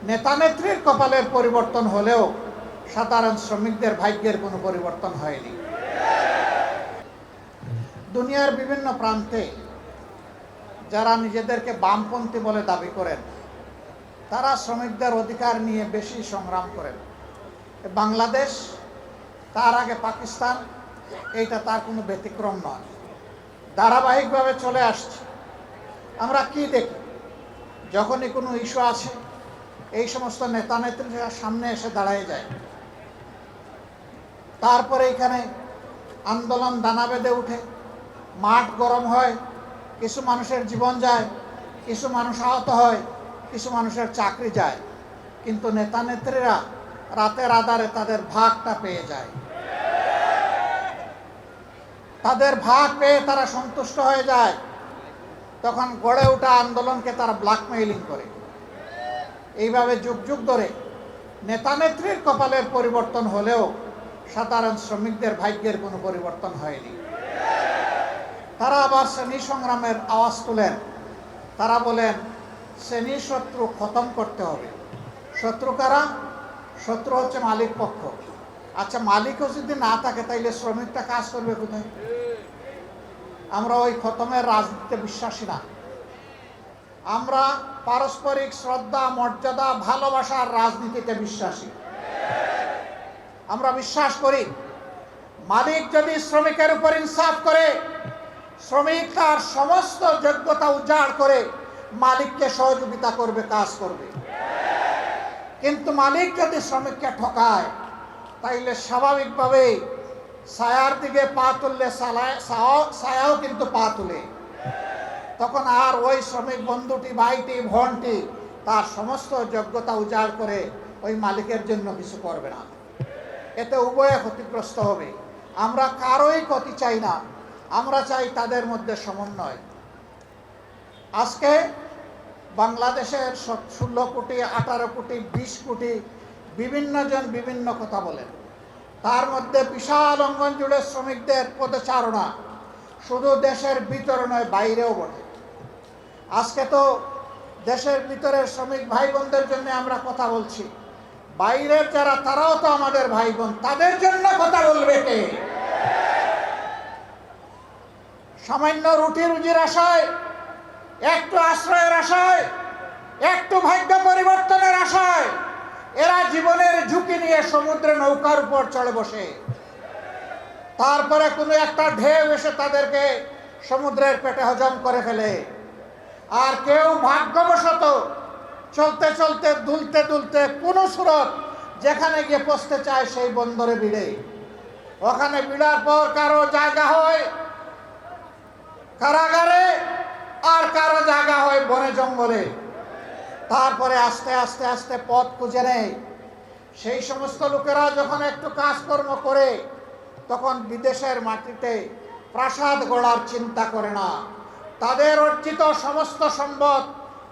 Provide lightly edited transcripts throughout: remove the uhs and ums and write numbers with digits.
নেতা নেত্রীর কপালের পরিবর্তন হলেও সাধারণ শ্রমিকদের ভাগ্যের কোনো পরিবর্তন হয়নি। দুনিয়ার বিভিন্ন প্রান্তে যারা নিজেদেরকে বামপন্থী বলে দাবি করেন, তারা শ্রমিকদের অধিকার নিয়ে বেশি সংগ্রাম করেন। বাংলাদেশ, তার আগে পাকিস্তান, এইটা তার কোনো ব্যতিক্রম নয়, ধারাবাহিকভাবে চলে আসছে। আমরা কি দেখি, যখনই কোনো ইস্যু আছে এই সমস্ত নেতা নেত্রীরা সামনে এসে দাঁড়ায় যায়, তারপরে এখানে আন্দোলন দানা বেঁধে উঠে, মাঠ গরম হয়, কিছু মানুষের জীবন যায়, কিছু মানুষ আহত হয়, কিছু মানুষের চাকরি যায়, কিন্তু নেতা নেত্রীরা রাতের আধারে তাদের ভাগটা পেয়ে যায়। তাদের ভাগ পেয়ে তারা সন্তুষ্ট হয়ে যায়, তখন গড়ে ওঠা আন্দোলনকে তারা ব্ল্যাকমেইলিং করে। এইভাবে যুগ যুগ ধরে নেতা নেত্রীর কপালের পরিবর্তন হলেও সাধারণ শ্রমিকদের ভাগ্যের কোনো পরিবর্তন হয়নি। তারা আবার শ্রেণী সংগ্রামের আওয়াজ তোলেন। তারা বলেন শ্রেণী শত্রু খতম করতে হবে। শত্রু কারা? শত্রু হচ্ছে মালিক পক্ষ। আচ্ছা, মালিকও যদি না থাকে তাইলে শ্রমিকটা কাজ করবে কোথায়? আমরা ওই খতমের রাজনীতিতে বিশ্বাসী না। আমরা পারস্পরিক শ্রদ্ধা, মর্যাদা, ভালোবাসার রাজনীতিতে বিশ্বাসী। আমরা বিশ্বাস করি মালিক যদি শ্রমিকের উপর ইনসাফ করে, শ্রমিক তার সমস্ত যোগ্যতা উজাড় করে মালিককে সহযোগিতা করবে, কাজ করবে। কিন্তু মালিক যদি শ্রমিককে ঠকায়, তাইলে স্বাভাবিকভাবে ছায়ার দিকে পা তুললে ছায়াও কিন্তু পা তুলে। তখন আর ওই শ্রমিক বন্ধুটি, ভাইটি, বোনটি তার সমস্ত যোগ্যতা উজাড় করে ওই মালিকের জন্য কিছু করবে না। এতে উভয়ে ক্ষতিগ্রস্ত হবে। আমরা কারোই ক্ষতি চাই না, আমরা চাই তাদের মধ্যে সমন্বয়। আজকে বাংলাদেশের 16 কোটি, 18 কোটি, 20 কোটি বিভিন্ন জন বিভিন্ন কথা বলেন। তার মধ্যে বিশাল অঙ্গন জুড়ে শ্রমিকদের পদচারণা শুধু দেশের ভিতরে নয়, বাইরেও বটে। আজকে তো দেশের ভিতরের শ্রমিক ভাই বোনদের জন্য আমরা কথা বলছি, বাইরের যারা তারাও তো আমাদের ভাই বোন, তাদের জন্য কথা বলবে কে? সামান্য রুটি রুজির আশায়, একটু আশ্রয়ের আশায়, একটু ভাগ্য পরিবর্তনের আশায় এরা জীবনের ঝুঁকি নিয়ে সমুদ্রে নৌকার উপর চড়ে বসে। তারপরে কোনো একটা ঢেউ এসে তাদেরকে সমুদ্রের পেটে হজম করে ফেলে। আর কেউ ভাগ্যবশত চলতে চলতে, দুলতে দুলতে কোনো সুরত যেখানে গিয়ে পৌঁছতে চায় সেই বন্দরে ভিড়ে। ওখানে ভিড়ার পর কারো জায়গা হয় কারাগারে, আর কারো জায়গা হয় বনে জঙ্গলে। তারপরে আস্তে আস্তে আস্তে পথ খুঁজে নেয়। সেই সমস্ত লোকেরা যখন একটু কাজকর্ম করে, তখন বিদেশের মাটিতে প্রাসাদ গড়ার চিন্তা করে না। তাদের অর্জিত সমস্ত সম্পদ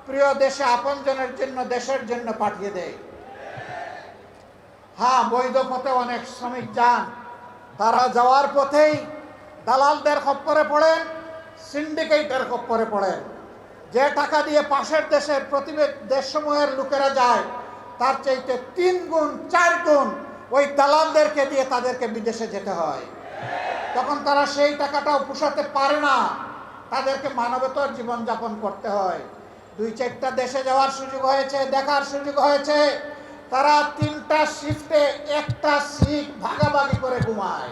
প্রিয় দেশে আপনজনের জন্য, দেশের জন্য পাঠিয়ে দেয়। হ্যাঁ, বৈধ পথে অনেক শ্রমিক যান, তারা যাওয়ার পথেই দালালদের খপ্পরে পড়েন, সিন্ডিকেটের খপ্পরে পড়েন। যে টাকা দিয়ে পাশের দেশের দেশসমূহের লোকেরা যায়, তার চাইতে 3 গুণ 4 গুণ ওই দালালদেরকে দিয়ে তাদেরকে বিদেশে যেতে হয়। তখন তারা সেই টাকাটাও পোষাতে পারে না, তাদেরকে মানবেতর জীবনযাপন করতে হয়। 2-4টা দেশে যাওয়ার সুযোগ হয়েছে, দেখার সুযোগ হয়েছে। তারা 3টা শিফটে 1টা সিট ভাগাভাগি করে ঘুমায়।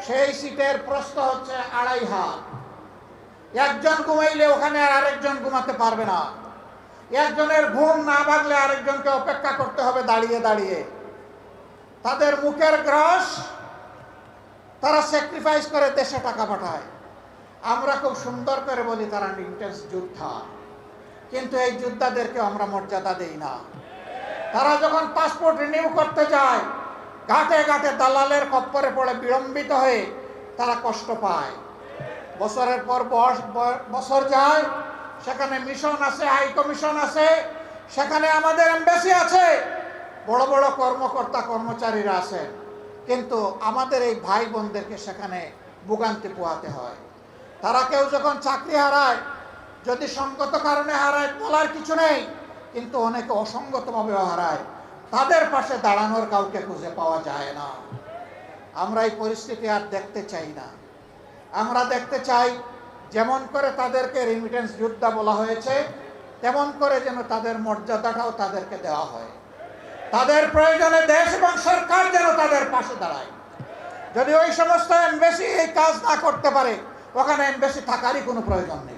সেই সিটের প্রস্থ হচ্ছে 2.5 হাত। একজন ঘুমাইলে ওখানে আর আরেকজন ঘুমাতে পারবে না। একজনের ঘুম না ভাগলে আরেকজনকে অপেক্ষা করতে হবে দাঁড়িয়ে দাঁড়িয়ে। তাদের মুখের গ্রাস তারা স্যাক্রিফাইস করে দেশে টাকা পাঠায়। আমরা খুব সুন্দর করে বলি তারা ইন্টেন্স যোদ্ধা, কিন্তু এই যোদ্ধাদেরকে আমরা মর্যাদা দেই না। তারা যখন পাসপোর্ট রিনিউ করতে যায়, ঘাটে ঘাটে দালালের খপ্পরে পড়ে বিলম্বিত হয়ে তারা কষ্ট পায়। বছরের পর বছর যায়, সেখানে মিশন আছে, হাই কমিশন আছে, সেখানে আমাদের এমবাসি আছে, বড় বড় কর্মকর্তা কর্মচারীরা আছে, কিন্তু আমাদের এই ভাই বোনদেরকে সেখানে ভোগান্তি পোহাতে হয়। তারা কেউ যখন চাকরি হারায়, যদি সঙ্গত কারণে হারায় বলার কিছু নেই, কিন্তু অনেকে অসঙ্গতভাবে হারায়, তাদের পাশে দাঁড়ানোর কাউকে খুঁজে পাওয়া যায় না। আমরা এই পরিস্থিতি আর দেখতে চাই না। আমরা দেখতে চাই যেমন করে তাদেরকে রেমিটেন্স যোদ্ধা বলা হয়েছে, তেমন করে যেন তাদের মর্যাদাটাও তাদেরকে দেওয়া হয়। তাদের প্রয়োজনে দেশ এবং সরকার যেন তাদের পাশে দাঁড়ায়। যদি ওই সমস্ত এমবেসি এই কাজ না করতে পারে, ওখানে এমবেসি থাকারই কোনো প্রয়োজন নেই।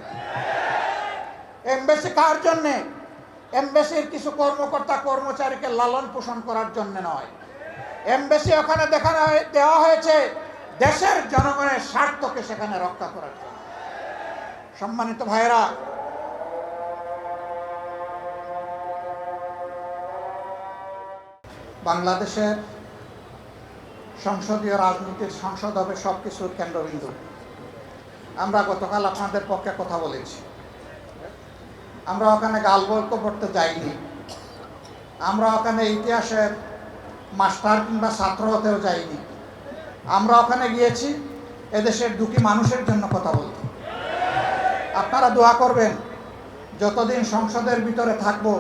এমবেসি কার জন্যে? এমবেসির কিছু কর্মকর্তা কর্মচারীকে লালন পোষণ করার জন্য নয়। এমবেসি ওখানে দেওয়া হয়েছে দেশের জনগণের স্বার্থকে সেখানে রক্ষা করার জন্য। সম্মানিত ভাইরা, বাংলাদেশের সংসদীয় রাজনীতির সংসদ হবে সবকিছুর কেন্দ্রবিন্দু। আমরা গতকাল আপনাদের পক্ষে কথা বলেছি। আমরা ওখানে গালগল্প করতে যাইনি। আমরা ওখানে ইতিহাসের মাস্টার কিংবা ছাত্র হতেও যাইনি। আমরা ওখানে গিয়েছি এদেশের দুঃখী মানুষের জন্য কথা বলতে। আপনারা দোয়া করবেন, যতদিন সংসদের ভিতরে থাকবো,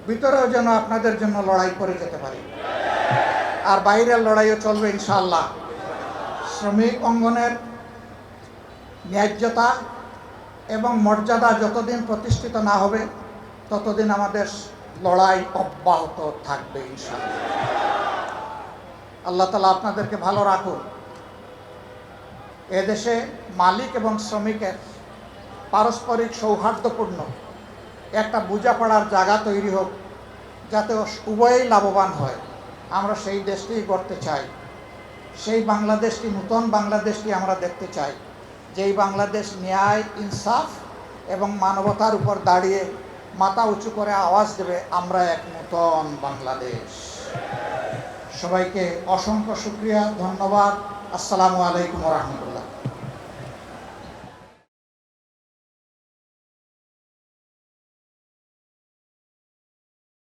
ভিতরেও যেন আপনাদের জন্য লড়াই করে যেতে পারি, আর বাইরের লড়াইও চলবে ইনশাআল্লাহ। শ্রমিক অঙ্গনের ন্যায্যতা এবং মর্যাদা যতদিন প্রতিষ্ঠিত না হবে, ততদিন আমাদের লড়াই অব্যাহত থাকবে ইনশাআল্লাহ। আল্লাহ তাআলা আপনাদেরকে ভালো রাখুন। এদেশে মালিক এবং শ্রমিকের পারস্পরিক সৌহার্দ্যপূর্ণ একটা বোঝাপড়ার জায়গা তৈরি হোক, যাতে উভয়েই লাভবান হয়। আমরা সেই দেশটিই গড়তে চাই। সেই বাংলাদেশটি, নূতন বাংলাদেশটি আমরা দেখতে চাই, যেই বাংলাদেশ ন্যায়, ইনসাফ এবং মানবতার উপর দাঁড়িয়ে মাথা উঁচু করে আওয়াজ দেবে, আমরা এক নূতন বাংলাদেশ। সবাইকে অসংখ্য শুকরিয়া, ধন্যবাদ। আসসালামু আলাইকুম ওয়া রাহমাতুল্লাহ।